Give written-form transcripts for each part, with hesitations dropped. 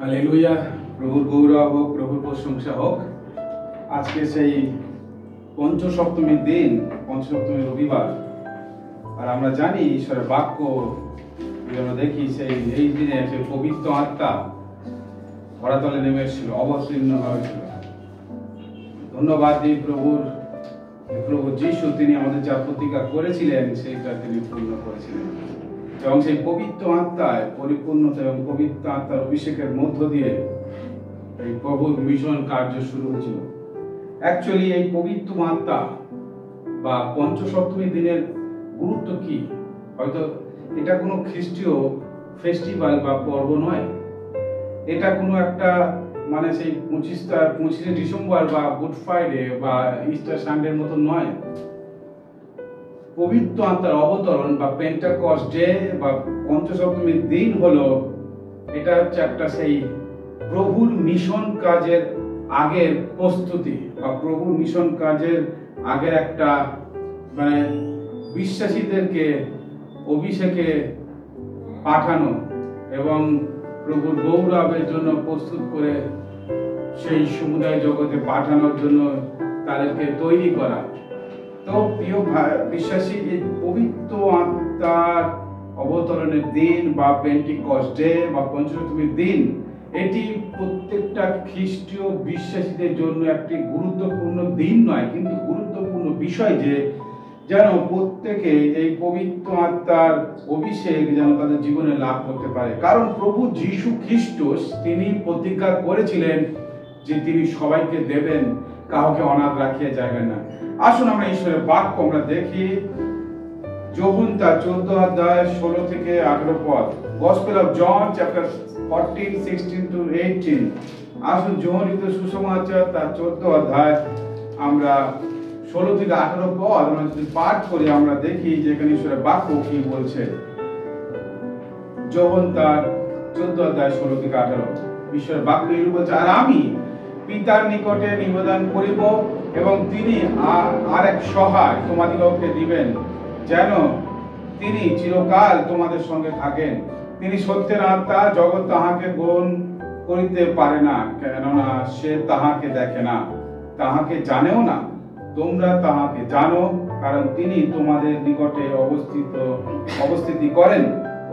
Hallelujah. প্রভুর গৌরব হোক, প্রভুর প্রশংসা হোক। আজকে সেই পঞ্চসপ্তমীর দিন, পঞ্চসপ্তমী রবিবার। আর আমরা জানি ঈশ্বরের বাক্য, আমরা দেখি এই দিনে সেই পবিত্র আত্মা ধরাতলে নেমে এসেছিল, অবতীর্ণ হয়েছিল। ধন্যবাদ দিই প্রভু যিশু, তিনি আমাদের যা প্রতিজ্ঞা করেছিলেন সেইটা তিনি পূর্ণ করেছিলেন, এবং সেই পবিত্র আত্মায় পরিপূর্ণতা এবং পবিত্র আত্মার অভিষেকের মধ্য দিয়ে এই প্রভুর মিশন কার্য শুরু হয়েছিল। অ্যাকচুয়ালি এই পবিত্র আত্মা বা পঞ্চসপ্তমী দিনের গুরুত্ব কি? হয়তো এটা কোনো খ্রিস্টীয় ফেস্টিভ্যাল বা পর্ব নয়, এটা কোনো একটা মানে সেই 25শে ডিসেম্বর বা গুড ফ্রাইডে বা ইস্টার সানডের মতো নয়। পবিত্র আত্মার অবতরণ বা পেন্টাকস্ট ডে বা পঞ্চসপ্তমীর দিন হলো, এটা হচ্ছে একটা সেই প্রভুর মিশন কাজের আগের প্রস্তুতি বা প্রভুর মিশন কাজের আগের একটা মানে বিশ্বাসীদেরকে অভিষেকে পাঠানো এবং প্রভুর গৌরবের জন্য প্রস্তুত করে সেই সমুদায় জগতে পাঠানোর জন্য তাদেরকে তৈরি করা। তো প্রিয় বিশ্বাসী, এই পবিত্র আত্মার অবতরণের দিন বা পেন্টিকস্ট ডে বা পঞ্চসপ্তমীর দিন, এটি প্রত্যেকটা খ্রিস্টীয় বিশ্বাসীদের জন্য একটি গুরুত্বপূর্ণ দিন নয়, কিন্তু গুরুত্বপূর্ণ বিষয় যে যেন প্রত্যেকে এই পবিত্র আত্মার অভিষেক যেন তাদের জীবনে লাভ করতে পারে। কারণ প্রভু যীশু খ্রিস্ট তিনি প্রতিজ্ঞা করেছিলেন যে তিনি সবাইকে দেবেন, কাউকে অনাথ রাখিয়া যাবেন না। আসুন আমরা ঈশ্বরের বাক্য আমরা দেখি, যোহন তার 14 অধ্যায় 16 থেকে 18 পদ। Gospel of John chapter 14, 16 to 18। আসুন যোহনিত সুসমাচার তার 14 অধ্যায় আমরা 16 থেকে 18 পদ আমরা যদি পাঠ করি, আমরা দেখি যে এখানে ঈশ্বরের বাক্য কি বলছে। যোহন তার 14 অধ্যায় 16 থেকে 18 ঈশ্বরের বাক্য এই বলছে, আর আমি পিতার নিকটে নিবেদন করিব এবং তিনি আর এক সহায় তোমাদিগকে দিবেন, যেন তিনি চিরকাল তোমাদের সঙ্গে থাকেন। তিনি সত্যের আত্মা, জগৎ তাহাকে গ্রহণ করিতে পারে না, কেননা সে তাহাকে দেখে না, তাহাকে জানেও না। তোমরা তাহাকে জানো, কারণ তিনি তোমাদের নিকটে অবস্থিতি করেন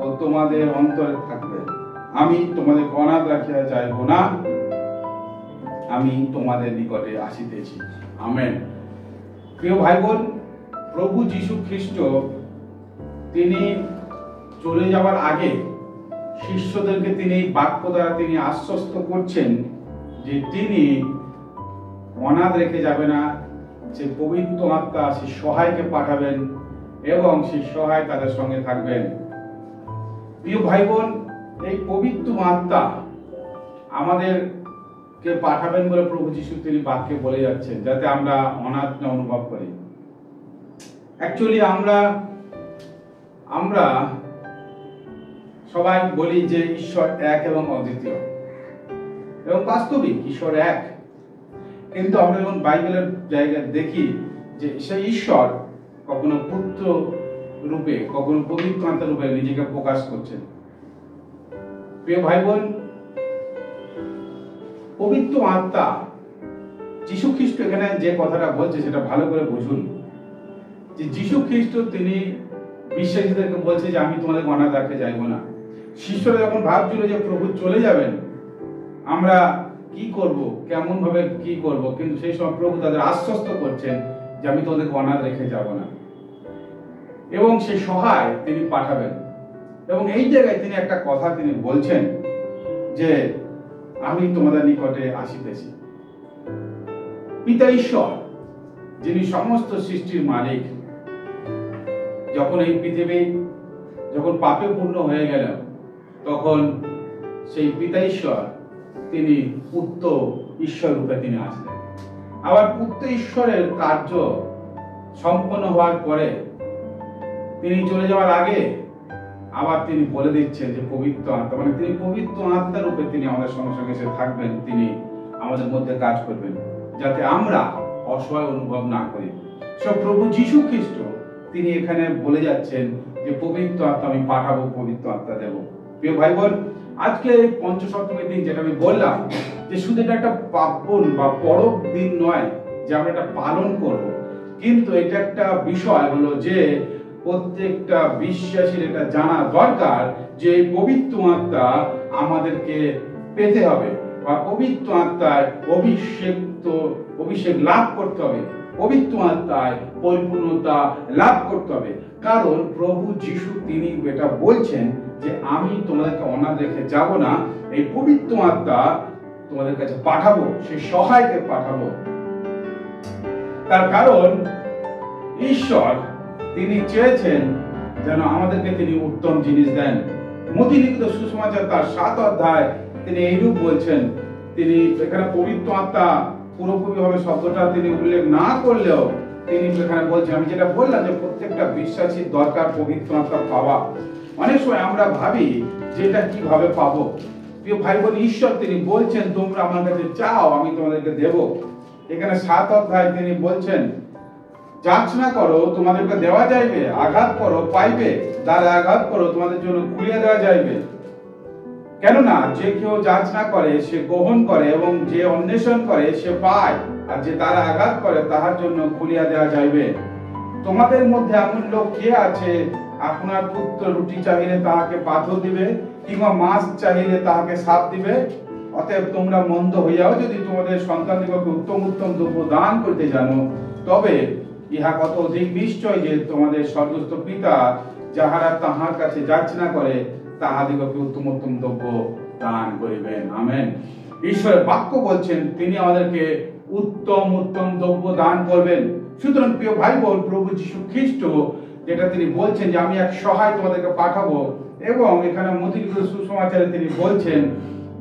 ও তোমাদের অন্তরে থাকবেন। আমি তোমাদের অনাথ রাখিয়া যাইব না, আমি তোমাদের নিকটে আসিতেছি। আমেন। প্রিয় ভাই বোন, প্রভু যীশু খ্রিস্ট তিনি চলে যাওয়ার আগে শিষ্যদেরকে তিনি বাক্য দ্বারা তিনি আশ্বস্ত করছেন যে তিনি অনাথ রেখে যাবে না, সে পবিত্র আত্মা সে সহায়কে পাঠাবেন এবং সেই সহায় তাদের সঙ্গে থাকবেন। প্রিয় ভাই বোন, এই পবিত্র আত্মা আমাদেরকে পাঠাবেন বলে প্রভু যীশু তিনি বাক্যে বলে যাচ্ছেন, যাতে আমরা অনাথ না অনুভব করি। অ্যাকচুয়ালি আমরা সবাই বলি যে ঈশ্বর এক এবং অদ্বিতীয়, এবং বাস্তবিক ঈশ্বর এক, কিন্তু আমরা যখন বাইবেলের জায়গায় দেখি যে সেই ঈশ্বর কখনো পুত্র রূপে, কখনো পবিত্র আত্মা রূপে নিজেকে প্রকাশ করছেন। প্রিয় ভাই বোন, পবিত্র আত্মা যীশু খ্রিস্ট এখানে যে কথাটা বলছে সেটা ভালো করে বুঝুন, যে যীশু খ্রিস্ট তিনি বিশ্বাসীদেরকে বলছে যে আমি তোমাদের অনাথ রাখতে যাইব না। শিষ্যরা যখন ভাবছিল যে প্রভু চলে যাবেন, আমরা কি করব, কেমন ভাবে কি করব, কিন্তু সেই সময় প্রভু তাদের আশ্বস্ত করছেন যে আমি তোমাদের অনাথ রেখে যাব না, এবং সেই সহায় তিনি পাঠাবেন। এবং এই জায়গায় তিনি একটা কথা তিনি বলছেন যে আমি তোমাদের নিকটে আসিতেছি। পিতা ঈশ্বর, যিনি সমস্ত সৃষ্টির মালিক, যখন এই পৃথিবী যখন পাপে পূর্ণ হয়ে গেল, তখন সেই পিতা ঈশ্বর তিনি পুত্র ঈশ্বর রূপে তিনি আসলেন। আবার পুত্র ঈশ্বরের কার্য সম্পন্ন হওয়ার পরে তিনি চলে যাওয়ার আগে আবার তিনি বলে দিচ্ছেন যে পবিত্র আত্মা, মানে তিনি পবিত্র আত্মা রূপে তিনি আমাদের সঙ্গে সঙ্গে এসে থাকবেন, তিনি আমাদের মধ্যে কাজ করবেন, যাতে আমরা অসহায় অনুভব না করি। সব প্রভু যীশু খ্রিস্ট তিনি এখানে বলে যাচ্ছেন যে পবিত্র আত্মা আমি পাঠাবো, পবিত্র আত্মা দেব। প্রিয় ভাই বোন, আজকে এই পঞ্চসপ্তমীর দিন যেটা আমি বললাম যে শুধু এটা একটা পার্বণ বা পরব দিন নয় যে আমরা এটা পালন করব, কিন্তু এটা একটা বিষয় হলো যে প্রত্যেকটা বিশ্বাসীর এটা জানা দরকার যে পবিত্র আত্মা আমাদেরকে পেতে হবে বা পবিত্র আত্মায় অভিষেক লাভ করতে হবে, পবিত্র আত্মায় পরিপূর্ণতা লাভ করতে হবে। কারণ প্রভু যিশু তিনি এটা বলছেন যে আমি তোমাদেরকে অনাথ রেখে যাব না, এই পবিত্র আত্মা তোমাদের কাছে পাঠাবো, সেই সহায়কে পাঠাবো। তার কারণ ঈশ্বর তিনি চেয়েছেন যেন আমাদেরকে তিনি উত্তম জিনিস দেন। মতি লিখিত সুসমাচার তার 7 অধ্যায় তিনি এইরূপ বলছেন। তিনি এখানে পবিত্র আত্মা পুরোপুরি ভাবে শব্দটা তিনি উল্লেখ না করলেও তিনি এখানে বলছেন, আমি যেটা বললাম যে প্রত্যেকটা বিশ্বাসীর দরকার পবিত্র আত্মা পাওয়া। অনেক সময় আমরা ভাবি যে এটা কিভাবে পাবো। প্রিয় ভাই বোন, ঈশ্বর তিনি বলছেন তোমরা আমার কাছে চাও আমি তোমাদেরকে দেব। এখানে 7 অধ্যায় তিনি বলছেন যাচনা করো তোমাদেরকে দেওয়া যাইবে, আঘাত করো পাইবে, দ্বারে আঘাত করো তোমাদের জন্য খুলিয়া দেওয়া যাইবে। কেননা যে কেউ যাচনা করে সে গ্রহণ করে এবং যে অন্বেষণ করে সে পায়, আর যে দ্বারে আঘাত করে তাহার জন্য খুলিয়া দেওয়া যাইবে। তোমাদের মধ্যে এমন লোক কে আছে আপনার পুত্র রুটি চাহিলে তাহাকে পাথর দিবে, কিংবা মাছ চাহিলে তাহাকে সাপ দিবে? অতএব তোমরা মন্দ হইয়াও যদি তোমাদের সন্তানদিগকে উত্তম উত্তম দ্রব্য দান করতে জানো, তবে ইহা কত অধিক নিশ্চয় যে তোমাদের স্বর্গস্থ পিতা যাহারা তাহার কাছে যাচনা করে তাহাদিগকে উত্তম উত্তম দ্রব্য দান করিবেন। আমেন। ঈশ্বরের বাক্য বলছেন তিনি আমাদেরকে উত্তম উত্তম দ্রব্য দান করবেন। সুতরাং প্রিয় ভাই বোন, প্রভু যীশু খ্রিস্ট যেটা তিনি বলছেন যে আমি এক সহায় তোমাদেরকে পাঠাবো, এবং এখানে মতি লিখিত সুসমাচারে তিনি বলছেন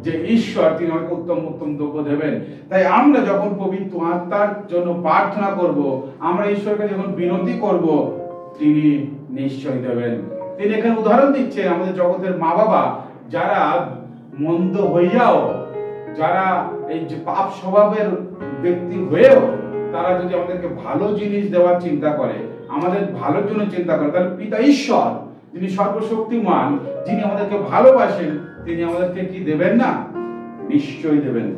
যে ঈশ্বর তিনি আমাকে উত্তম উত্তম দ্রব্য দেবেন। তাই আমরা যখন পবিত্র আত্মার জন্য প্রার্থনা করব, আমরা ঈশ্বরকে যখন বিনতি করব, তিনি নিশ্চয় দেবেন। তিনি এখানে উদাহরণ দিচ্ছেন আমাদের জগতের মা বাবা যারা মন্দ হইয়াও, যারা এই যে পাপ স্বভাবের ব্যক্তি হয়েও তারা যদি আমাদেরকে ভালো জিনিস দেওয়ার চিন্তা করে, আমাদের ভালোর জন্য চিন্তা করে, তাহলে পিতা ঈশ্বর যিনি সর্বশক্তিমান, যিনি আমাদেরকে ভালোবাসেন, তিনি আমাদেরকে কি দেবেন না? নিশ্চয়ই দেবেন।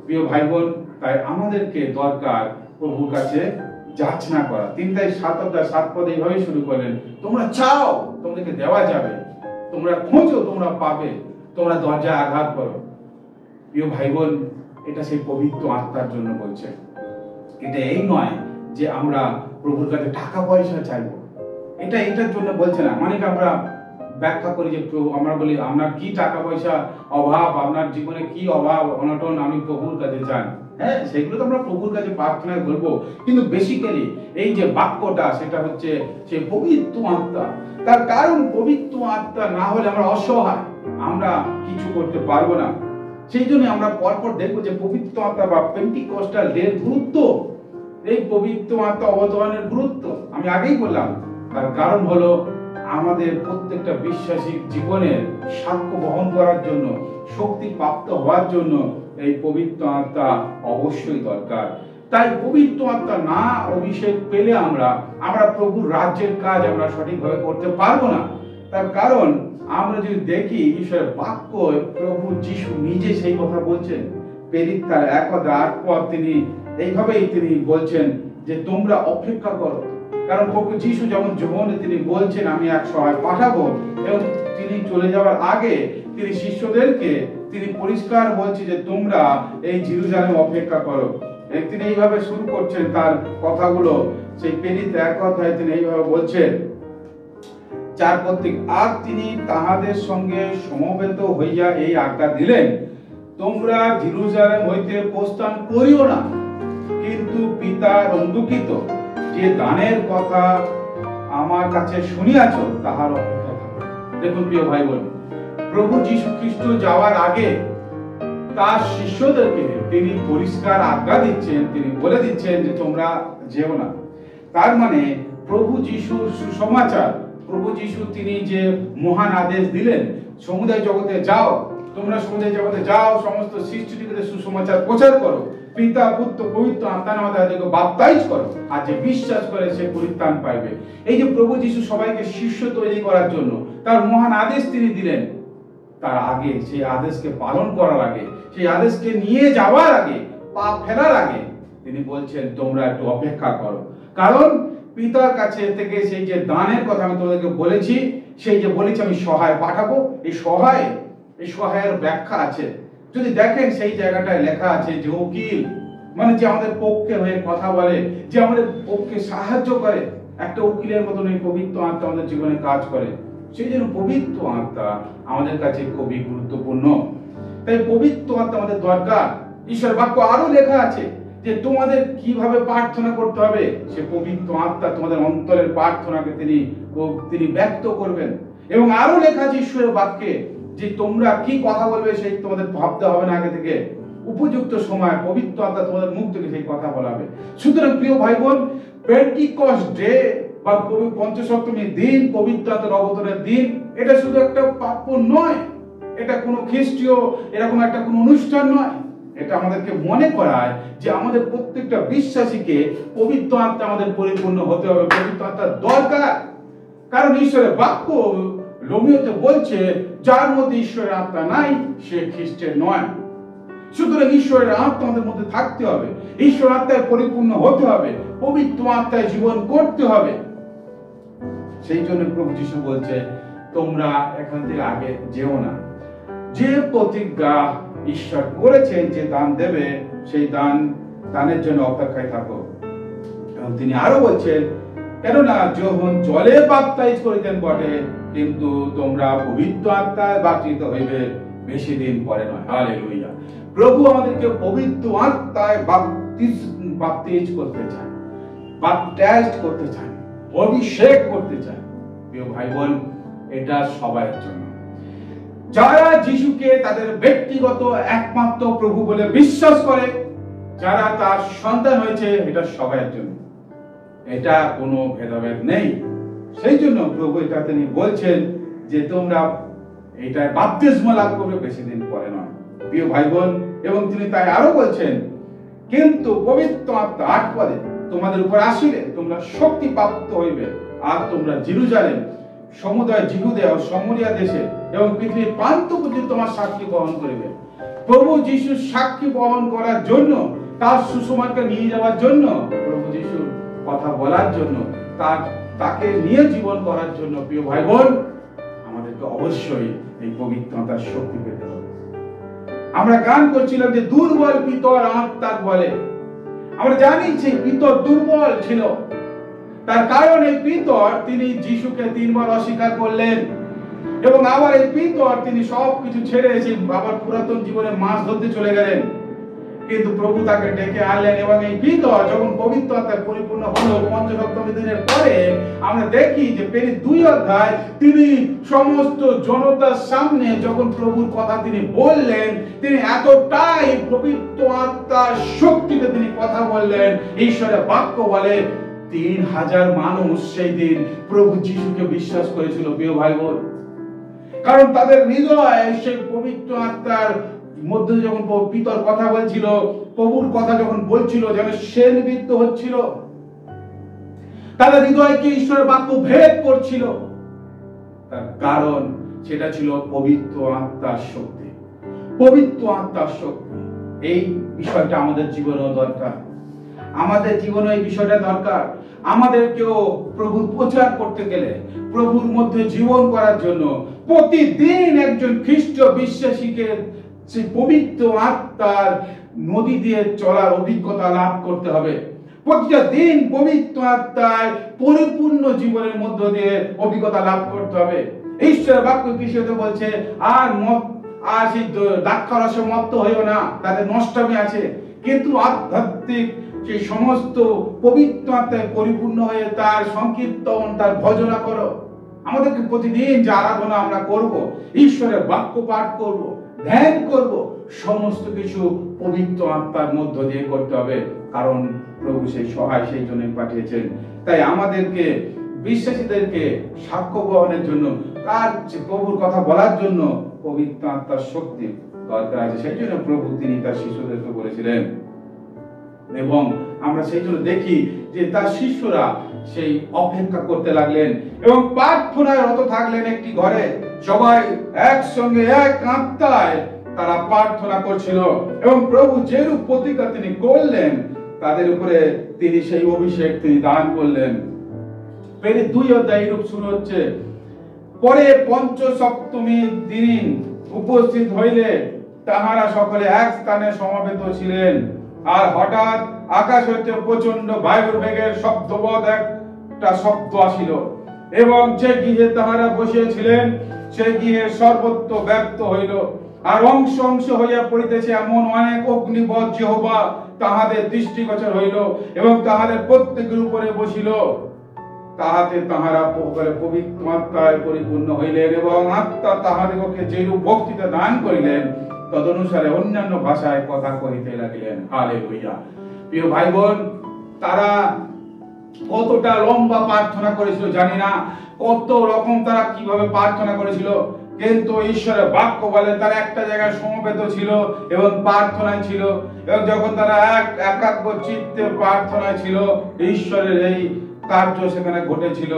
প্রিয় ভাই বোন, তাই আমাদেরকে দরকার প্রভুর কাছে যাচনা করা। তিনি তাই 7 অধ্যায় 7 পদ এইভাবে শুরু করলেন, তোমরা চাও তোমাদেরকে দেওয়া যাবে, তোমরা খোঁজো তোমরা পাবে, তোমরা দরজায় আঘাত করো। প্রিয় ভাই বোন, এটা সেই পবিত্র আত্মার জন্য বলছে। এটা এই নয় যে আমরা প্রভুর কাছে টাকা পয়সা চাইবো, এটা এটার জন্য বলছে না। মানে আমরা ব্যাখ্যা করি যে আমরা বলি আপনার কি টাকা পয়সা অভাব, আপনার জীবনে কি অভাব অনটন আমি প্রভুর কাছে চাই। হ্যাঁ, সেগুলো তো আমরা প্রভুর কাছে প্রার্থনায় বলবো, কিন্তু বেসিক্যালি এই যে বাক্যটা সেটা হচ্ছে সেই পবিত্র আত্মা। তার কারণ পবিত্র আত্মা না হলে আমরা অসহায়, আমরা কিছু করতে পারবো না। সেই জন্য আমরা পরপর দেখবো যে পবিত্র আত্মা বা পেন্টিকস্টাল ডের গুরুত্ব, এই পবিত্র আত্মা অবতরণের গুরুত্ব আমি আগেই বললাম। তার কারণ হলো আমাদের প্রত্যেকটা বিশ্বাসীর জীবনের সাক্ষ্য বহন করার জন্য, শক্তি প্রাপ্ত হওয়ার জন্য এই পবিত্র আত্মা অবশ্যই দরকার। তাই পবিত্র আত্মা না অভিষেক পেলে আমরা প্রভুর রাজ্যের কাজ আমরা সঠিকভাবে করতে পারবো না। তার কারণ আমরা যদি দেখি ঈশ্বরের বাক্য, প্রভু যিশু নিজে সেই কথা বলছেন। প্রেরিত তার 1 অধ্যায় 8 পদ তিনি এইভাবেই তিনি বলছেন যে তোমরা অপেক্ষা করো। কারণ প্রভু যিশু যেমন যোহনে তিনি বলছেন আমি এক সহায় পাঠাবো, এবং তিনি চলে যাওয়ার আগে তিনি শিষ্যদেরকে তিনি পরিষ্কার বলছে যে তোমরা এই জেরুজালেমে অপেক্ষা করো। তিনি এইভাবে শুরু করছেন তার কথাগুলো। সেই প্রেরিত 1 অধ্যায় তিনি এইভাবে বলছেন 4 পদ থেকে, আর তিনি তাহাদের সঙ্গে সমবেত হইয়া এই আজ্ঞা দিলেন, তোমরা জেরুজালেম হইতে প্রস্থান করিও না, কিন্তু পিতার অঙ্গীকৃত যে দানের কথা আমার কাছে শুনিয়াছ তাহার অপেক্ষা করো। দেখুন প্রিয় ভাই বোন, প্রভু যীশু খ্রিস্ট যাওয়ার আগে তার শিষ্যদেরকে তিনি পরিষ্কার আজ্ঞা দিচ্ছেন, তিনি বলে দিচ্ছেন যে তোমরা যেও না। তার মানে প্রভু যিশুর সুসমাচার, প্রভু যিশু তিনি যে মহান আদেশ দিলেন, সমুদায় জগতে যাও, তোমরা সমুদায় জগতে যাও, সমস্ত সৃষ্টিকে সুসমাচার প্রচার করো, পিতা পুত্র পবিত্র আত্মার নামে তাদেরকে বাপ্তাইজ করো, আর যে বিশ্বাস করে সে পরিত্রাণ পাইবে। এই যে প্রভু যিশু সবাইকে শিষ্য তৈরি করার জন্য তার মহান আদেশ তিনি দিলেন, তার আগে, সেই আদেশকে পালন করার আগে, সেই আদেশকে নিয়ে যাওয়ার আগে, পা ফেলার আগে তিনি বলছেন তোমরা একটু অপেক্ষা করো। কারণ পিতার কাছে থেকে সেই যে দানের কথা আমি তোমাদেরকে বলেছি, সেই যে বলেছি আমি সহায় পাঠাবো, এই সহায়ের ব্যাখ্যা আছে। যদি দেখেন সেই জায়গাটায় লেখা আছে যে উকিল, মানে যে আমাদের পক্ষে হয়ে কথা বলে, যে আমাদের পক্ষে সাহায্য করে, একটা উকিলের মতন এই পবিত্র আত্মা আমাদের জীবনে কাজ করে। সেই জন্য পবিত্র আত্মা আমাদের কাছে খুবই গুরুত্বপূর্ণ। তাই পবিত্র আত্মা আমাদের দরকার। ঈশ্বর বাক্য আরো লেখা আছে যে তোমাদের কিভাবে প্রার্থনা করতে হবে, সে পবিত্র আত্মা তোমাদের অন্তরের প্রার্থনাকে তিনি ব্যক্ত করবেন। এবং আরো লেখা আছে ঈশ্বরের বাক্যে যে তোমরা কি কথা বলবে সেই তোমাদের ভাবতে হবে না আগে থেকে, উপযুক্ত সময় পবিত্র আত্মা তোমাদের মুখ থেকে সেই কথা বলাবে। সুতরাং প্রিয় ভাই বোন, পেন্টিকস্ট ডে বা পঞ্চসপ্তমীর দিন, পবিত্র আত্মার অবতরণের দিন, এটা শুধু একটা পাপ্য নয়, এটা কোনো খ্রিস্টীয় এরকম একটা কোনো অনুষ্ঠান নয়। এটা আমাদেরকে মনে করায় যে আমাদের প্রত্যেকটা বিশ্বাসীকে পবিত্র আত্মা আমাদের পরিপূর্ণ হতে হবে, পবিত্র আত্মার দরকার। কারণ ঈশ্বরের বাক্য রোমীয়তে বলছে যার মধ্যে ঈশ্বরের আত্মা নাই সে খ্রিস্টের নয়। সুতরাং ঈশ্বরের আত্মা আমাদের মধ্যে থাকতে হবে, ঈশ্বর আত্মায় পরিপূর্ণ হতে হবে, পবিত্র আত্মায় জীবন করতে হবে। সেই জন্য প্রভু যিশু বলছে তোমরা এখান থেকে আগে যেও না। যে প্রতিজ্ঞা ঈশ্বর করেছেন যে দান দেবে, সেই দানের জন্য অপেক্ষায় থাকো। এবং তিনি আরো বলছেন কেননা যখন জলে বাপ্তাইজ করিতেন বটে, কিন্তু তোমরা পবিত্র আত্মায় বাপ্তিত হইবে বেশি দিন পরে নয়। হালেলুয়া। প্রভু আমাদেরকে পবিত্র আত্মায় বাপ্তিজ করতে চান, বাপটাইজড করতে চান, অভিষেক করতে চান। প্রিয় ভাই বোন, এটা সবার জন্য। যারা যিশুকে তাদের ব্যক্তিগত একমাত্র প্রভু বলে বিশ্বাস করে, যারা তার সন্তান হয়েছে, এটা সবার জন্য, এটা কোনো ভেদাভেদ নেই। সেই জন্য প্রভু এটা তিনি বলছেন যে তোমরা এটা বাপ্তিস্ম লাভ করবে বেশি দিন পরে নয়। প্রিয় ভাই বোন, এবং তিনি তাই আরো বলছেন কিন্তু পবিত্র আত্মা 8 পদে তোমাদের উপর আসিলে তোমরা শক্তি প্রাপ্ত হইবে, আর তোমরা জেরুজালেম সমুদয় জিহুদে ও সামরিয়া দেশে এবং পৃথিবীর প্রান্ত পর্যন্ত তোমার সাক্ষী বহন করিবে। প্রভু যিশুর সাক্ষী বহন করার জন্য, তার সুসমাচারকে নিয়ে যাওয়ার জন্য, প্রভু যিশুর কথা বলার জন্য, তাকে নিয়ে জীবন করার জন্য প্রিয় ভাই বোন আমাদেরকে অবশ্যই এই পবিত্রতার শক্তি পেতে হবে। আমরা গান করছিলাম যে দুর্বল পিতর আত্মার বলে। আমরা জানি যে পিতর দুর্বল ছিল, তার কারণ এই পিতর তিনি যিশুকে 3 বার অস্বীকার করলেন, এবং আবার এই পিতর তিনি সবকিছু ছেড়ে এসে আবার পুরাতন জীবনে মাছ ধরতে চলে গেলেন। কিন্তু প্রভু তাকে ডেকে আনলেন, এবং এই পিতর যখন পবিত্র আত্মায় পরিপূর্ণ হলো পঞ্চসপ্তমী দিনের পরে, আমরা দেখি যে 2 অধ্যায় তিনি সমস্ত জনতার সামনে যখন প্রভুর কথা তিনি বললেন, তিনি এতটাই পবিত্র আত্মার শক্তিতে তিনি কথা বললেন। ঈশ্বরের বাক্য বলে 3000 মানুষ সেই দিন প্রভু যিশুকে বিশ্বাস করেছিল। প্রিয় ভাই বোন, কারণ তাদের হৃদয় সেই পবিত্র আত্মার মধ্যে যখন পিতর কথা বলছিল, প্রভুর কথা যখন বলছিল, যেন শেলবিদ্ধ হচ্ছিল, তাদের হৃদয়কে ঈশ্বরের বাক্য ভেদ করছিল। তার কারণ সেটা ছিল পবিত্র আত্মার শক্তি। পবিত্র আত্মার শক্তি, এই বিষয়টা আমাদের জীবনেও দরকার। আমাদের জীবনে এই বিষয়টা দরকার। আমাদেরকেও প্রভুর প্রচার করতে গেলে, প্রভুর মধ্যে জীবন করার জন্য প্রতিদিন একজন খ্রিস্ট বিশ্বাসীকে সেই পবিত্র আত্মার নদী দিয়ে চলার অভিজ্ঞতা লাভ করতে হবে। প্রতিটা দিন পবিত্র আত্মায় পরিপূর্ণ জীবনের মধ্য দিয়ে অভিজ্ঞতা লাভ করতে হবে। ঈশ্বরের বাক্য কৃষিতে বলছে আর সেই দ্রাক্ষারসে মত্ত হইও না, তাদের নষ্টমী আছে, কিন্তু আধ্যাত্মিক সেই সমস্ত পবিত্র আত্মায় পরিপূর্ণ হয়ে তার সংকীর্তন, তার ভজনা করো। আমাদেরকে প্রতিদিন যে আরাধনা আমরা করব, ঈশ্বরের বাক্য পাঠ করব, ধ্যান করব, সমস্ত কিছু পবিত্র আত্মার মধ্য দিয়ে করতে হবে। কারণ প্রভু সেই সহায় সেই জন্য পাঠিয়েছেন। তাই আমাদেরকে বিশ্বাসীদেরকে সাক্ষ্য বহনের জন্য, তার প্রভুর কথা বলার জন্য পবিত্র আত্মার শক্তি দরকার আছে। সেই জন্য প্রভু তিনি তার শিষ্যদেরকে বলেছিলেন, এবং আমরা সেই জন্য দেখি যে তার শিষ্যরা সেই অপেক্ষা করতে লাগলেন এবং প্রার্থনায় রত থাকলেন একটি ঘরে। সবাই একসঙ্গে এক আত্মায় তারা প্রার্থনা করছিল এবং প্রভু যেরূপ প্রতিজ্ঞা তিনি করলেন তাদের উপরে তিনি সেই অভিষেক তিনি দান করলেন। ফের 2 অধ্যায় এরূপ শুরু হচ্ছে, পরে পঞ্চ সপ্তমীর দিন উপস্থিত হইলে তাহারা সকলে এক স্থানে সমবেত ছিলেন। আর হঠাৎ আকাশ হইতে প্রচন্ড বায়ুর বেগের শব্দবৎ একটা শব্দ আসিল এবং যে গৃহে তাহারা বসিয়াছিলেন সেই গৃহে সর্বত্র ব্যক্ত হইল, আর অংশ অংশ হইয়া পড়িতেছে এমন অনেক অগ্নিবৎ যেহোবা তাহাদের দৃষ্টিগোচর হইল এবং তাহাদের প্রত্যেকের উপরে বসিল। তাহাতে তাহারা পবিত্র আত্মায় পরিপূর্ণ হইলেন এবং আত্মা তাহাদিগকে যেরূপ বক্তৃতা দান করিলেন তদনুসারে অন্যান্য ভাষায় কথা কহিতে লাগিলেন। হালেলুয়া। প্রিয় ভাই বোন, তারা কতটা লম্বা প্রার্থনা করেছিল জানি না, কত রকম তারা কিভাবে প্রার্থনা করেছিল, কিন্তু ঈশ্বরের বাক্য বলে তারা একটা জায়গায় সমবেত ছিল এবং প্রার্থনায় ছিল, এবং যখন তারা একাগ্র চিত্তে প্রার্থনায় ছিল ঈশ্বরের এই কার্য সেখানে ঘটেছিল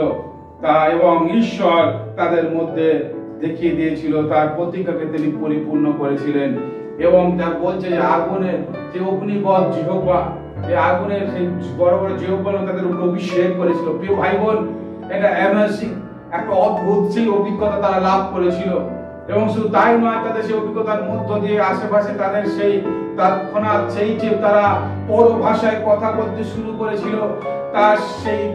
তা, এবং ঈশ্বর তাদের মধ্যে দেখিয়ে দিয়েছিল তার প্রতিজ্ঞাকে তিনি পরিপূর্ণ করেছিলেন। এবং তা বলছে যে আগুনের যে অগ্নিবৎ জিহ্বা, এই আগুনের সেই বড় বড় জিহ্বা তাদের উপর অভিষেক করেছিল। প্রিয় ভাই বোন, এটা অ্যামেজিং একটা অদ্ভুত সেই অভিজ্ঞতা তারা লাভ করেছিল। এবং শুধু তাই নয়, তাদের সেই অভিজ্ঞতার মধ্য দিয়ে আশেপাশে তাদের সেই তৎক্ষণাৎ সেই যে তারা পর ভাষায় কথা বলতে শুরু করেছিল, তার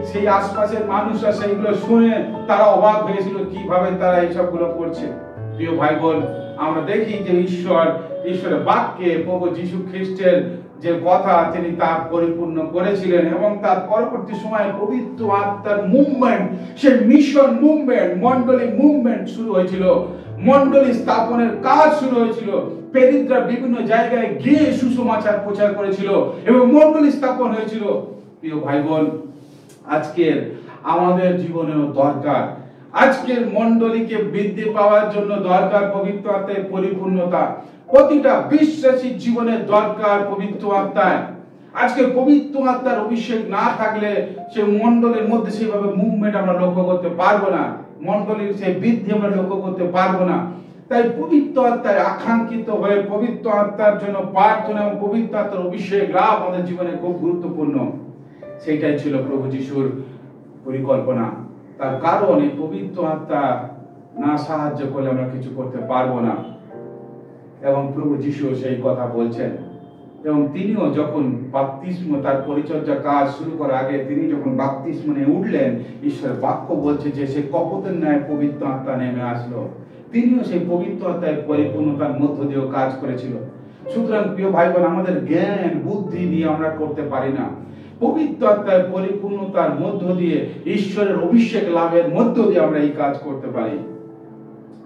সেই আশপাশের মানুষরা সেইগুলো শুনে তারা অবাক হয়েছিল কিভাবে তারা এইসবগুলো করছে। প্রিয় ভাই বোন, আমরা দেখি যে ঈশ্বরের বাক্যে প্রভু যীশু খ্রিস্টের যে কথা তিনি তা পরিপূর্ণ করেছিলেন এবং তার পরবর্তী সময়ে পবিত্র আত্মার মুভমেন্ট, সেই মিশন মুভমেন্ট, মন্ডলী মুভমেন্ট শুরু হয়েছিল, মন্ডলী স্থাপনের কাজ শুরু হয়েছিল। প্রেরিতরা বিভিন্ন জায়গায় গিয়ে সুসমাচার প্রচার করেছিল এবং মন্ডলী স্থাপন হয়েছিল। প্রিয় ভাই বোন, আজকের আমাদের জীবনেও দরকার, আজকের মন্ডলীকে বৃদ্ধি পাওয়ার জন্য দরকার পবিত্র আত্মার পরিপূর্ণতা। প্রতিটা বিশ্বাসীর জীবনে দরকার পবিত্র আত্মায়। আজকে পবিত্র আত্মার অভিষেক না থাকলে সে মন্ডলের মধ্যে সেভাবে মুভমেন্ট আমরা লক্ষ্য করতে পারবো না, মন্ডলীর সেই বৃদ্ধি আমরা লক্ষ্য করতে পারবো না। তাই পবিত্র আত্মায় আকাঙ্ক্ষিত হয়ে পবিত্র আত্মার জন্য প্রার্থনা এবং পবিত্র আত্মার অভিষেক লাভ আমাদের জীবনে খুব গুরুত্বপূর্ণ। সেটাই ছিল প্রভু যিশুর পরিকল্পনা। তার কারণ এই পবিত্র আত্মা না সাহায্য করলে আমরা কিছু করতে পারবো না, এবং প্রভু যিশু সেই কথা বলছেন। এবং তিনিও যখন বাপ্তিস্ম তার পরিচর্যা কাজ শুরু করার আগে তিনি যখন বাপ্তিস্ম নিয়ে উঠলেন, ঈশ্বরের বাক্য বলছে যে সে কপতের ন্যায় পবিত্র আত্মা নেমে আসলো। তিনিও সেই পবিত্র আত্মায় পরিপূর্ণতার মধ্য দিয়েও কাজ করেছিল। সুতরাং প্রিয় ভাই বোন, আমাদের জ্ঞান বুদ্ধি দিয়ে আমরা করতে পারি না, পবিত্র আত্মার পরিপূর্ণতার মধ্য দিয়ে ঈশ্বরের অভিষেক লাভের মধ্য দিয়ে আমরা এই কাজ করতে পারি।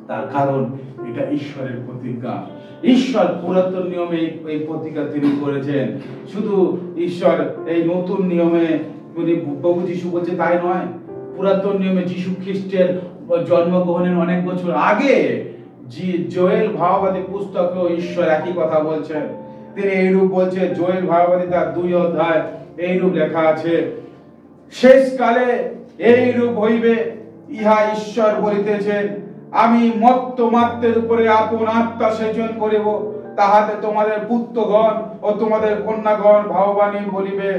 তার কারণ এটা ঈশ্বরের প্রতিজ্ঞা। ঈশ্বর পুরাতন নিয়মে এই প্রতিজ্ঞা তিনি করেছেন। শুধু ঈশ্বর এই নতুন নিয়মে প্রভু যিশু বলছে তাই নয়, পুরাতন নিয়মে যিশু খ্রিস্টের জন্মগ্রহণের অনেক বছর আগে জোয়েল ভাববাদী পুস্তকেও ঈশ্বর একই কথা বলছেন। তিনি এইরূপ বলছে, জোয়েল ভাববাদী তার 2 অধ্যায় এইরূপ লেখা আছে, শেষ কালে এইরূপ হইবে, ইহা ঈশ্বর বলিতেছেন, আমি মত্ত মাত্রের উপরে আপন আত্মা সেচন করিব, তাহাতে তোমাদের পুত্রগণ ও তোমাদের কন্যাগণ ভাববাণী বলিবে,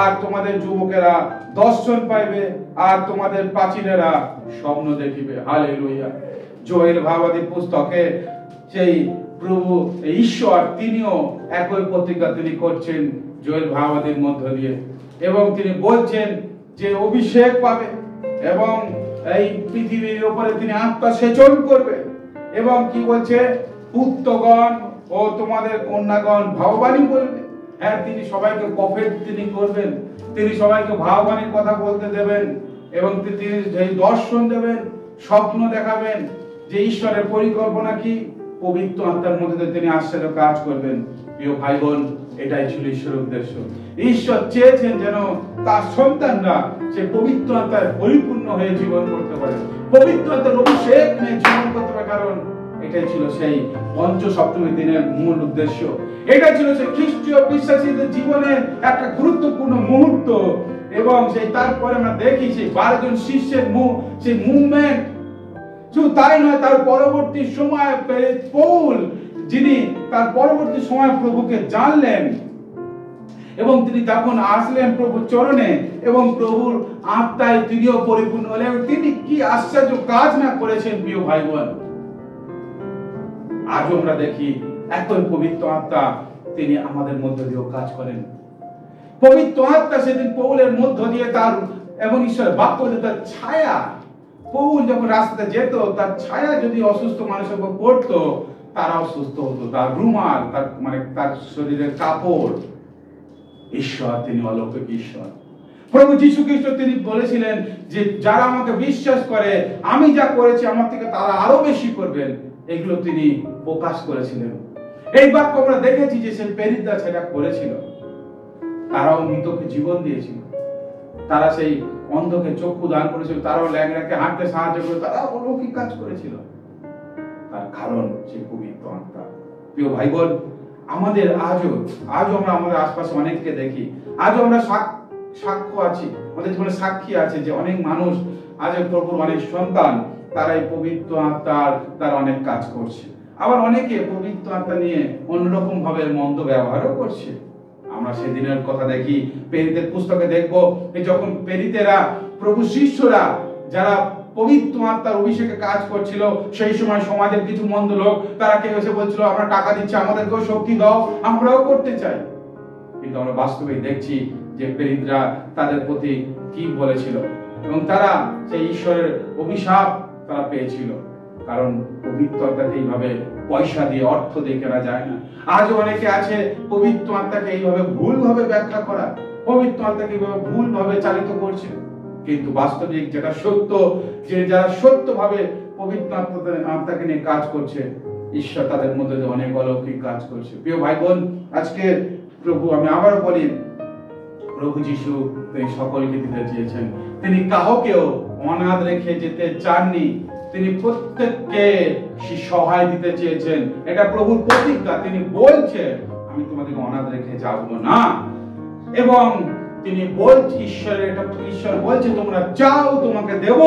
আর তোমাদের যুবকেরা দর্শন পাইবে, আর তোমাদের প্রাচীনেরা স্বপ্ন দেখিবে। হালেলুয়া। জোয়েল ভাববাদী পুস্তকে সেই প্রভু ঈশ্বর তিনিও একই প্রতিজ্ঞা তিনি করছেন জোয়েল ভাববাদীর মধ্য দিয়ে, এবং তিনি বলছেন যে অভিষেক পাবে এবং এই পৃথিবীর উপরে তিনি আত্মা সেচন করবে, এবং কি বলছে, পুত্রগণ ও তোমাদের কন্যাগণ ভাববাণী বলবে। হ্যাঁ, তিনি সবাইকে প্রফেট তিনি করবেন, তিনি সবাইকে ভাববাণীর কথা বলতে দেবেন, এবং তিনি সেই দর্শন দেবেন, স্বপ্ন দেখাবেন যে ঈশ্বরের পরিকল্পনা কি, পবিত্র আত্মার মধ্যে তিনি আশ্চর্য কাজ করবেন। প্রিয় ভাই বোন, এটাই ছিল ঈশ্বরের উদ্দেশ্য। ঈশ্বর চেয়েছেন যেন তার সন্তানরা সে পবিত্র আত্মায় পরিপূর্ণ হয়ে জীবন করতে পারে, পবিত্র আত্মার অভিষেক নিয়ে জীবন করতে পারে। কারণ এটাই ছিল সেই পঞ্চ সপ্তমী দিনের মূল উদ্দেশ্য। এটা ছিল সেই খ্রিস্টীয় বিশ্বাসীদের জীবনের একটা গুরুত্বপূর্ণ মুহূর্ত। এবং সেই তারপরে আমরা দেখি সেই 12 জন শিষ্যের সেই মুভমেন্ট, শুধু তাই নয়, তার পরবর্তী সময় পৌল, যিনি তার পরবর্তী সময় প্রভুকে জানলেন এবং তিনি তখন আসলেন প্রভুর চরণে এবং প্রভুর আত্মায় তিনিও পরিপূর্ণ হলেন। তিনি কি আশ্চর্য কাজ না করেছেন প্রিয় ভাই বোন। আজ আমরা দেখি একই পবিত্র আত্মা তিনি আমাদের মধ্যে দিয়েও কাজ করেন। পবিত্র আত্মা সেদিন পৌলের মধ্য দিয়ে তার এবং ঈশ্বরের বাক্য তার ছায়া, পৌল যখন রাস্তাতে যেত তার ছায়া যদি অসুস্থ মানুষের উপর পড়তো তারাও সুস্থ হতো। তার রুমাল, তার তার শরীরের কাপড়, ঈশ্বর তিনি অলৌকিক ঈশ্বর। প্রভু যীশু খ্রিস্ট তিনি বলেছিলেন যে যারা আমাকে বিশ্বাস করে, আমি যা করেছি আমার থেকে তারা আরো বেশি করবেন, এগুলো তিনি প্রকাশ করেছিলেন। এই বাক্য আমরা দেখেছি যে সে প্রেরিতরা সেটা করেছিল। তারাও মৃতকে জীবন দিয়েছিল, তারা সেই অন্ধকে চক্ষু দান করেছিল, তারাও ল্যাংড়াকে হাঁটতে সাহায্য করে, তারা অলৌকিক কাজ করেছিল। তার কারণ সেই পবিত্র আত্মা। প্রিয় ভাই বোন, আমাদের আজও আমরা আমাদের আশপাশে অনেককে দেখি, আজও আমরা সাক্ষ্য আছি, আমাদের জীবনে সাক্ষী আছে যে অনেক মানুষ আজ প্রভুর অনেক সন্তান তারা এই পবিত্র আত্মার তারা অনেক কাজ করছে। আবার অনেকে পবিত্র আত্মা নিয়ে অন্যরকম ভাবে মন্দ ব্যবহারও করছে। আমরা সেদিনের কথা দেখি, প্রেরিতের পুস্তকে দেখবো যখন প্রেরিতেরা প্রভু শিষ্যরা যারা পবিত্র আত্মার অভিষেকে কাজ করছিল, সেই সময় সমাজের কিছু মন্দ লোক তারা কেউ এসে বলছিল আমরা টাকা দিচ্ছি, আমাদেরকেও শক্তি দাও, আমরাও করতে চাই। কিন্তু আমরা বাস্তবে দেখছি যে প্রেরিতরা তাদের প্রতি কি বলেছিল এবং তারা সেই ঈশ্বরের অভিশাপ তারা পেয়েছিল। কারণ পবিত্র আত্মাকে এইভাবে পয়সা দিয়ে, অর্থ দিয়ে কেনা যায় না। আজও অনেকে আছে পবিত্র আত্মাকে এইভাবে ভুলভাবে ব্যাখ্যা করা, পবিত্র আত্মাকে এইভাবে ভুলভাবে চালিত করছে। কিন্তু বাস্তবিক যেটা সত্য, যে যারা সত্যভাবে পবিত্র আত্মাকে নিয়ে কাজ করছে, ঈশ্বর তাদের মধ্যে অনেক অলৌকিক কাজ করছে। প্রিয় ভাই বোন, আজকে প্রভু, আমি আবার বলি, প্রভু যীশু তিনি সকলকে দিতে চেয়েছেন। তিনি কাউকেও অনাথ রেখে যেতে চাননি, তিনি প্রত্যেককে সহায় দিতে চেয়েছেন। এটা প্রভুর প্রতিজ্ঞা। তিনি বলছেন আমি তোমাদেরকে অনাথ রেখে যাব না। এবং তিনি বলছেন, ঈশ্বর বলছে তোমরা চাও তোমাকে দেব,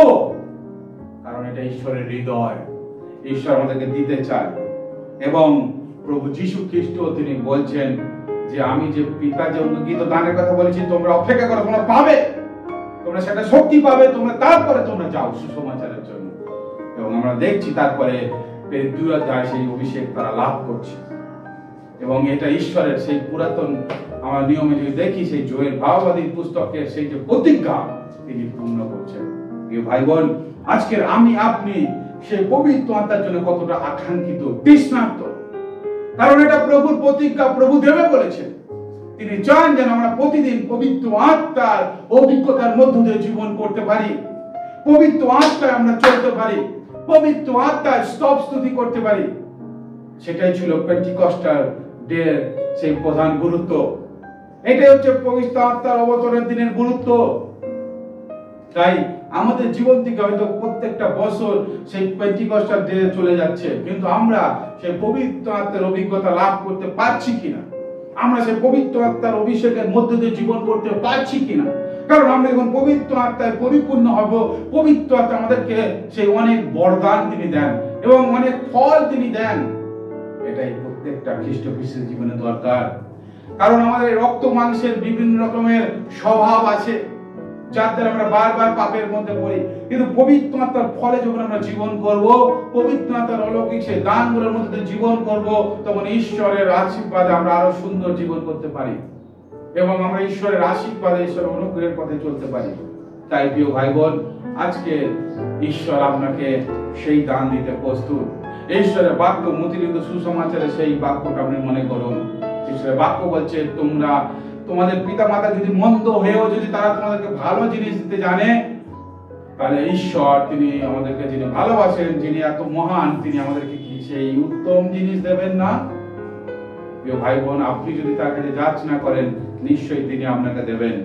কারণ এটা ঈশ্বরের হৃদয়, ঈশ্বর আমাদেরকে দিতে চায়। এবং প্রভু যীশু খ্রিস্ট তিনি বলছেন যে আমি যে পিতা যে অনুগীত দানের কথা বলেছি, তোমরা অপেক্ষা করো, তোমরা পাবে, তোমরা সেটা শক্তি পাবে, তোমরা তারপরে তোমরা যাও সুসমাচারের জন্য। এবং আমরা দেখছি তারপরে প্রেরিতরা যায় সেই অভিষেক তারা লাভ করছে। এবং এটা ঈশ্বরের সেই পুরাতন আমার নিয়মে যদি দেখি, সেই জোয়েল ভাববাদী পুস্তকের সেই যে প্রতিজ্ঞা তিনি পূর্ণ করছেন। প্রিয় ভাই বোন, আজকের আমি আপনি সেই পবিত্র আত্মার জন্য কতটা আকাঙ্ক্ষিত, তৃষ্ণার্ত, কারণ এটা প্রভুর প্রতিজ্ঞা, প্রভু দেবে বলেছেন। তিনি চান যেন আমরা প্রতিদিন পবিত্র আত্মার অভিজ্ঞতার মধ্য দিয়ে জীবন করতে পারি, পবিত্র আত্মায় আমরা চলতে পারি, পবিত্র আত্মায় স্তব স্তুতি করতে পারি। সেটাই ছিল পেন্টিকস্টাল ডে সেই প্রধান গুরুত্ব। এটাই হচ্ছে পবিত্র আত্মার অবতরণের দিনের গুরুত্ব। তাই আমাদের জীবন থেকে হয়তো প্রত্যেকটা বছর সেই পেন্টিকস্টাল ডে চলে যাচ্ছে, কিন্তু আমরা সেই পবিত্র আত্মার অভিজ্ঞতা লাভ করতে পারছি কিনা, আমরা সেই পবিত্র আত্মার অভিষেকের মধ্য দিয়ে জীবন করতে পারছি কিনা। কারণ আমরা যখন পবিত্র আত্মায় পরিপূর্ণ হব, পবিত্র আত্মা আমাদেরকে সেই অনেক বরদান তিনি দেন এবং অনেক ফল তিনি দেন। এটাই প্রত্যেকটা খ্রিস্টের জীবনে দরকার। কারণ আমাদের রক্ত মাংসের বিভিন্ন রকমের স্বভাব আছে, যার দ্বারা আমরা বারবার পাপের মধ্যে পড়ি। কিন্তু পবিত্র আত্মার ফলে যখন আমরা জীবন করব, পবিত্র আত্মার অলৌকিক সেই দানগুলোর মধ্যে জীবন করব, তখন ঈশ্বরের আশীর্বাদে আমরা আরো সুন্দর জীবন করতে পারি এবং আমরা ঈশ্বরের আশীর্বাদে, ঈশ্বরের অনুগ্রহের পথে চলতে পারি। তাই প্রিয় ভাই বোন, আজকে ঈশ্বর আপনাকে সেই দান দিতে প্রস্তুত। ঈশ্বরের বাক্য মতিলিখিত সুসমাচারে সেই বাক্যটা আপনি মনে করুন। ঈশ্বরের বাক্য বলছে তোমরা তোমাদের পিতা মাতা যদি মন্দ হয়েও যদি তারা তোমাদেরকে ভালো জিনিস দিতে জানে, তাহলে ঈশ্বর তিনি আমাদেরকে যিনি ভালোবাসেন, যিনি এত মহান, তিনি আমাদেরকে কি সেই উত্তম জিনিস দেবেন না? প্রিয় ভাই বোন, আপনি যদি তার কাছে যাচনা করেন, নিশ্চয়ই তিনি আপনাকে দেবেন,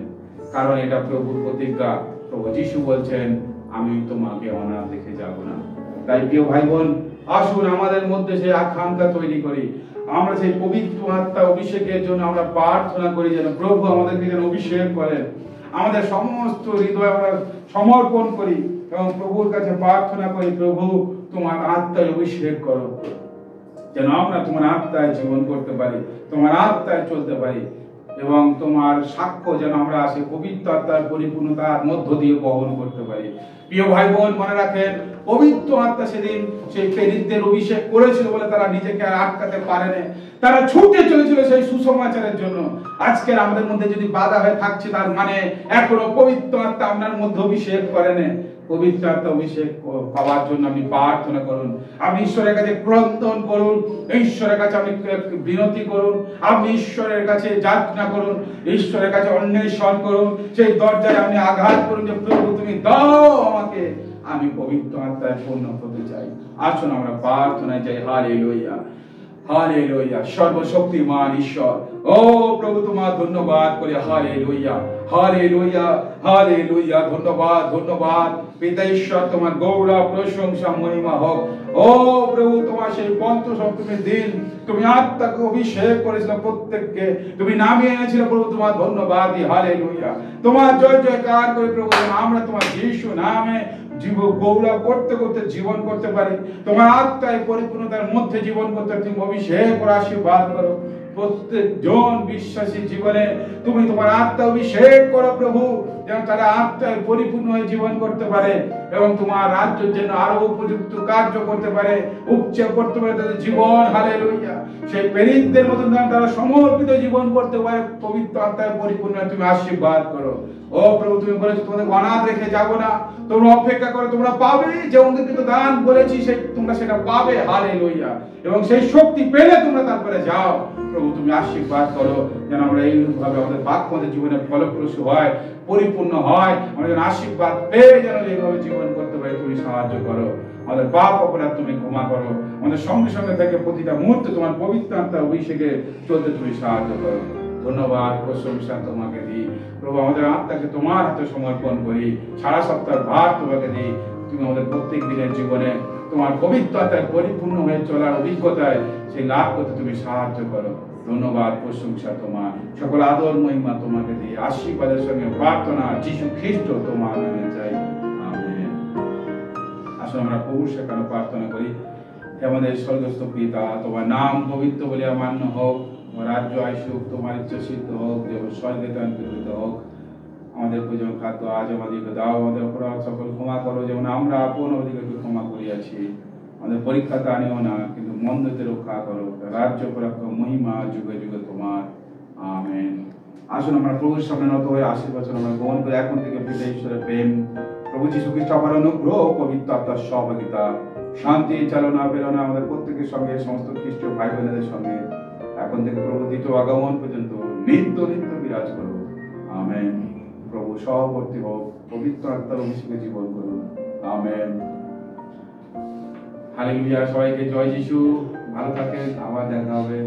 কারণ এটা প্রভুর প্রতিজ্ঞা। প্রভু যীশু বলছেন আমি তোমাকে অনাথ রেখে যাব না। তাই প্রিয় ভাই বোন, আসুন আমাদের মধ্যে সেই আকাঙ্ক্ষা তৈরি করি। আমরা সেই পবিত্র আত্মা অভিষেকের জন্য আমরা প্রার্থনা করি যেন প্রভু আমাদেরকে যেন অভিষেক করেন। আমাদের সমস্ত হৃদয় আমরা সমর্পণ করি এবং প্রভুর কাছে প্রার্থনা করি, প্রভু তোমার আত্মায় অভিষেক করো, যেন আমরা তোমার আত্মায় জীবন করতে পারি, তোমার আত্মায় চলতে পারি এবং তোমার সাক্ষ্য যেন আমরা সেই পবিত্র আত্মার পরিপূর্ণতার মধ্য দিয়ে বহন করতে পারি। প্রিয় ভাই বোন, মনে রাখেন, পবিত্র আত্মা সেদিন সেই প্রেরিতদের অভিষেক করেছিল বলে তারা নিজেকে আর আটকাতে পারেনি, তারা ছুটে চলেছিল সেই সুসমাচারের জন্য। আজকের আমাদের মধ্যে যদি বাধা হয়ে থাকছে, তার মানে এখনো পবিত্র আত্মা আপনার মধ্যে অভিষেক করেনি। পবিত্র আত্মা অভিষেক পাওয়ার জন্য আপনি প্রার্থনা করুন, আপনি ঈশ্বরের কাছে ক্রন্দন করুন, ঈশ্বরের কাছে আপনি বিনতি করুন, আপনি ঈশ্বরের কাছে যাচনা করুন, ঈশ্বরের কাছে অন্বেষণ করুন, সেই দরজায় আপনি আঘাত করুন যে প্রভু তুমি দাও আমাকে, আমি পবিত্র আত্মায় পূর্ণ হতে চাই। আসুন আমরা প্রার্থনায় যাই। Hallelujah, hallelujah. সর্বশক্তিমান ঈশ্বর, ও প্রভু তোমার ধন্যবাদ করি। Hallelujah, hallelujah, hallelujah. ধন্যবাদ, ধন্যবাদ পিতা ঈশ্বর, তোমার গৌরব প্রশংসা মহিমা হোক। ও প্রভু, তোমার সেই পঞ্চসপ্তমীর দিন তুমি আত্মাকে অভিষেক করেছিল, প্রত্যেককে তুমি নামিয়ে এনেছিলে প্রভু, তোমার ধন্যবাদ। হালেলুয়া, তোমার জয় জয়কার করে প্রভু, আমরা তোমার যিশু নামে জীবন গৌরব করতে করতে জীবন করতে পারি, তোমার আত্মায় পরিপূর্ণতার মধ্যে জীবন করতে তুমি অভিষেক করে আশীর্বাদ করো। প্রত্যেকজন বিশ্বাসী জীবনে তুমি তোমার আত্মা অভিষেক করো প্রভু, যেন তারা আত্মায় পরিপূর্ণ হয়ে জীবন করতে পারে এবং তোমার রাজ্যের জন্য আরো উপযুক্ত কার্য করতে পারে, উপচে করতে পারে তাদের জীবন। হালেলুয়া, সেই প্রেরিতদের মতন তারা সমর্পিত জীবন করতে পারে। পবিত্র আত্মায় পরিপূর্ণ তুমি আশীর্বাদ করো। ও প্রভু, তুমি বলেছো তোমাদের অনাথ রেখে যাবো না, তোমরা অপেক্ষা করো, তোমরা পাবে যে অঙ্গীকৃত দান বলেছি তোমরা সেটা পাবে। হালেলুয়া, এবং সেই শক্তি পেলে তোমরা তারপরে যাও। প্রভু তুমি আশীর্বাদ করো, যেন আমরা এইভাবে আমাদের বাক্য আমাদের জীবনে ফলপ্রসূ হয়, পরিপূর্ণ হয়, আমরা যেন আশীর্বাদ পেয়ে যেন এইভাবে জীবন করতে পারি। তুমি সাহায্য করো, আমাদের পাপ অপরাধ তুমি ক্ষমা করো, আমাদের সঙ্গে সঙ্গে থেকে প্রতিটা মুহূর্তে তোমার পবিত্র আত্মার অভিষেকে চলতে তুমি সাহায্য করো। ধন্যবাদ, প্রশংসা তোমাকে দিই প্রভু, আমাদের আত্মাকে তোমার হাতে সমর্পণ করি, সারা সপ্তাহের ভার তোমাকে দিই। তুমি আমাদের প্রত্যেক দিনের জীবনে তোমার পবিত্র আত্মায় পরিপূর্ণ হয়ে চলার অভিজ্ঞতায় সেই লাভ করতে তুমি সাহায্য করো। ধন্যবাদ, প্রশংসা তোমার, সকল আদর মহিমা তোমাকে দিই। আশীর্বাদের সঙ্গে প্রার্থনা যীশু খ্রিস্ট তোমার নামে চাই, আমেন। আসলে আমরা প্রভুর সেখানে প্রার্থনা করি, আমাদের স্বর্গস্থ পিতা, তোমার নাম পবিত্র বলে মান্য হোক, তোমার রাজ্য আসুক, তোমার ইচ্ছা সিদ্ধ হোক, যেমন স্বর্গে তেমন পৃথিবীতে হোক। আমাদের প্রয়োজন খাদ্য আজ আমাদেরকে দাও, আমাদের অপরাধ সকল ক্ষমা করো, যেমন আমরা আপন অধিকারকে ক্ষমা করিয়াছি। আমাদের পরীক্ষাতে আনিও না, কিন্তু মন্দতে রক্ষা করো। রাজ্য পরাক্রম মহিমা যুগে যুগে তোমার, আমেন। আসুন আমরা প্রভুর সামনে নত হয়ে আশীর্বাদ আমরা গ্রহণ করে এখন থেকে পিতা ঈশ্বরের প্রেম, প্রভু যীশু খ্রিস্ট আমার অনুগ্রহ, পবিত্র আত্মার সহভাগিতা, শান্তি, চালনা প্রেরণা আমাদের প্রত্যেকের সঙ্গে, সমস্ত খ্রিস্টীয় ভাই বোনেদের সঙ্গে এখন থেকে প্রভু দ্বিতীয় আগমন পর্যন্ত নিত্য নিত্য বিরাজ করো, আমেন। প্রভু সহবর্তী হোক, পবিত্র আত্মার অভিষেকে জীবন করুন, আমেন। হালেলুয়া, সবাইকে জয় যিশু, ভালো থাকেন, আবার দেখা হবে।